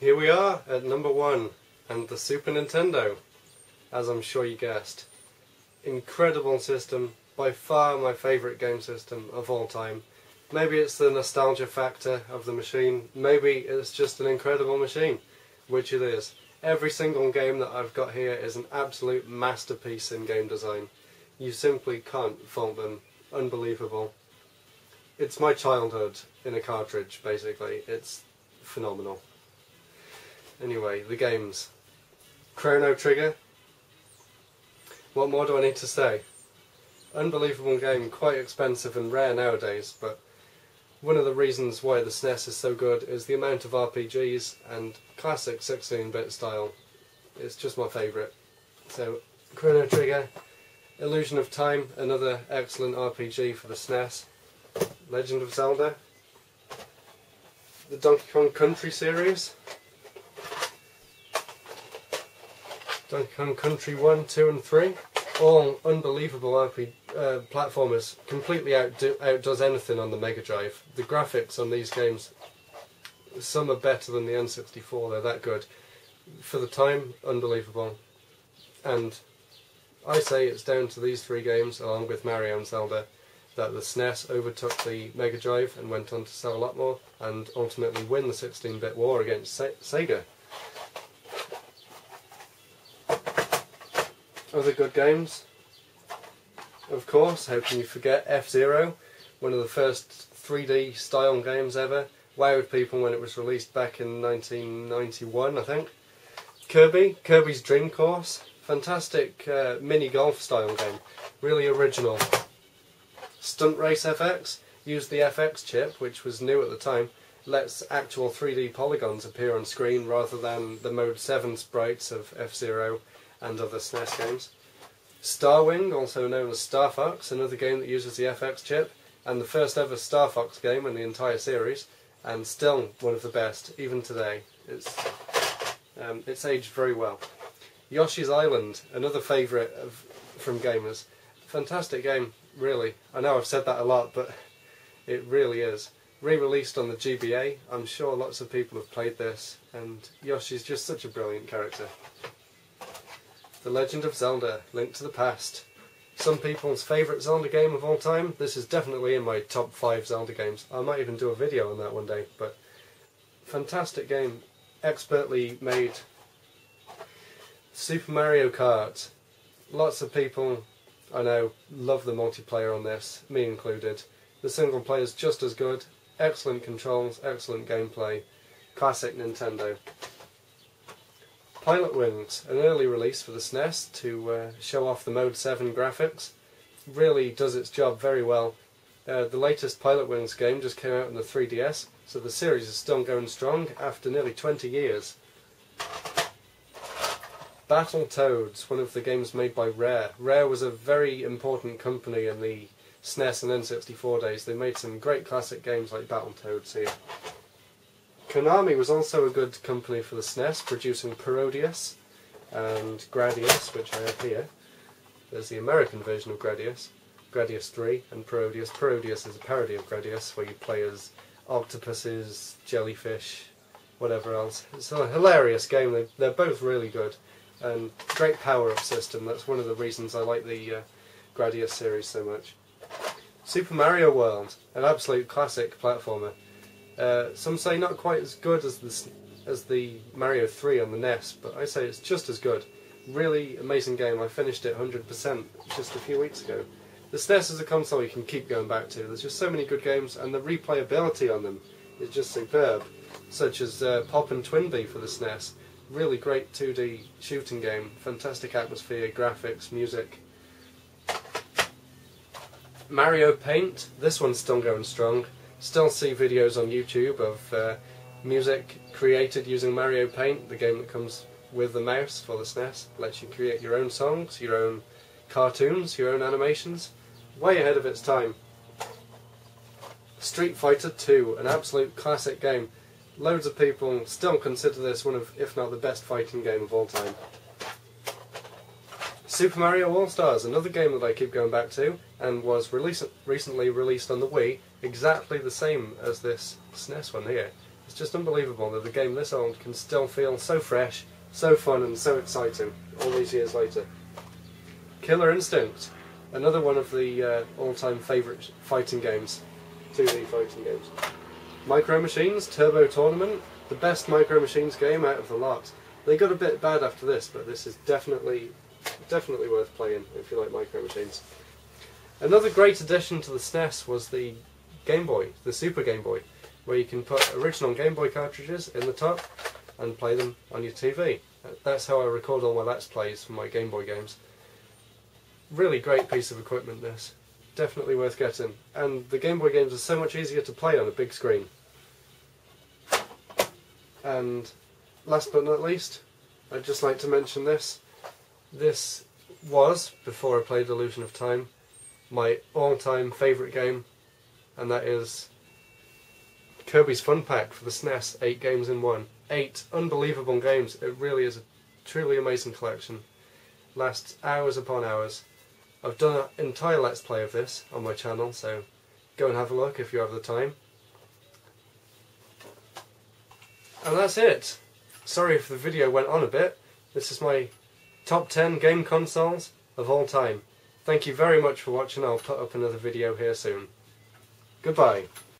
Here we are at number 1, and the Super Nintendo, as I'm sure you guessed. Incredible system, by far my favourite game system of all time. Maybe it's the nostalgia factor of the machine, maybe it's just an incredible machine, which it is. Every single game that I've got here is an absolute masterpiece in game design. You simply can't fault them. Unbelievable. It's my childhood in a cartridge, basically. It's phenomenal. Anyway, the games. Chrono Trigger. What more do I need to say? Unbelievable game, quite expensive and rare nowadays, but one of the reasons why the SNES is so good is the amount of RPGs and classic 16-bit style. It's just my favourite. So, Chrono Trigger, Illusion of Time, another excellent RPG for the SNES. Legend of Zelda, the Donkey Kong Country series, Donkey Kong Country 1, 2 and 3, all unbelievable platformers, completely outdoes anything on the Mega Drive. The graphics on these games, some are better than the N64, they're that good. For the time, unbelievable. And I say it's down to these 3 games, along with Mario and Zelda, that the SNES overtook the Mega Drive and went on to sell a lot more, and ultimately win the 16-bit war against Sega. Other good games, of course, how can you forget FZero, one of the first 3D style games ever, wowed people when it was released back in 1991 I think. Kirby's Dream Course, fantastic mini golf style game, really original. Stunt Race FX used the FX chip, which was new at the time, lets actual 3D polygons appear on screen rather than the Mode 7 sprites of FZero and other SNES games. Starwing, also known as Star Fox, another game that uses the FX chip, and the first ever Star Fox game in the entire series, and still one of the best, even today. It's aged very well. Yoshi's Island, another favourite from gamers. Fantastic game, really. I know I've said that a lot, but it really is. Re-released on the GBA, I'm sure lots of people have played this, and Yoshi's just such a brilliant character. The Legend of Zelda, Link to the Past. Some people's favourite Zelda game of all time. This is definitely in my top 5 Zelda games. I might even do a video on that one day, but fantastic game, expertly made. Super Mario Kart. Lots of people, I know, love the multiplayer on this, me included. The single player is just as good, excellent controls, excellent gameplay, classic Nintendo. Pilot Wings, an early release for the SNES to show off the Mode 7 graphics, really does its job very well. The latest Pilot Wings game just came out on the 3DS, so the series is still going strong after nearly 20 years. Battletoads, one of the games made by Rare. Rare was a very important company in the SNES and N64 days. They made some great classic games like Battletoads here. Konami was also a good company for the SNES, producing Parodius and Gradius, which I have here. There's the American version of Gradius, Gradius 3 and Parodius. Parodius is a parody of Gradius, where you play as octopuses, jellyfish, whatever else. It's a hilarious game, they're both really good. And great power-up system, that's one of the reasons I like the Gradius series so much. Super Mario World, an absolute classic platformer. Some say not quite as good as the Mario 3 on the NES, but I say it's just as good. Really amazing game, I finished it 100% just a few weeks ago. The SNES is a console you can keep going back to, there's just so many good games, and the replayability on them is just superb, such as Pop and Twinbee for the SNES. Really great 2D shooting game, fantastic atmosphere, graphics, music. Mario Paint, this one's still going strong. Still see videos on YouTube of music created using Mario Paint, the game that comes with the mouse for the SNES. Lets you create your own songs, your own cartoons, your own animations. Way ahead of its time. Street Fighter 2, an absolute classic game. Loads of people still consider this one of, if not the best fighting game of all time. Super Mario AllStars, another game that I keep going back to, and was recently released on the Wii, exactly the same as this SNES one here. It's just unbelievable that a game this old can still feel so fresh, so fun and so exciting all these years later. Killer Instinct, another one of the all-time favourite fighting games, 2D fighting games. Micro Machines, Turbo Tournament, the best Micro Machines game out of the lot. They got a bit bad after this, but this is definitely worth playing if you like Micro Machines. Another great addition to the SNES was the Game Boy, the Super Game Boy, where you can put original Game Boy cartridges in the top and play them on your TV. That's how I record all my Let's Plays for my Game Boy games. Really great piece of equipment this. Definitely worth getting. And the Game Boy games are so much easier to play on a big screen. And last but not least, I'd just like to mention this. This was, before I played Illusion of Time, my all-time favourite game, and that is Kirbys Fun Pack for the SNES, 8 games in one. 8 unbelievable games. It really is a truly amazing collection. Lasts hours upon hours. I've done an entire Let's Play of this on my channel, so go and have a look if you have the time. And that's it. Sorry if the video went on a bit. This is my top 10 game consoles of all time. Thank you very much for watching. I'll put up another video here soon. Goodbye.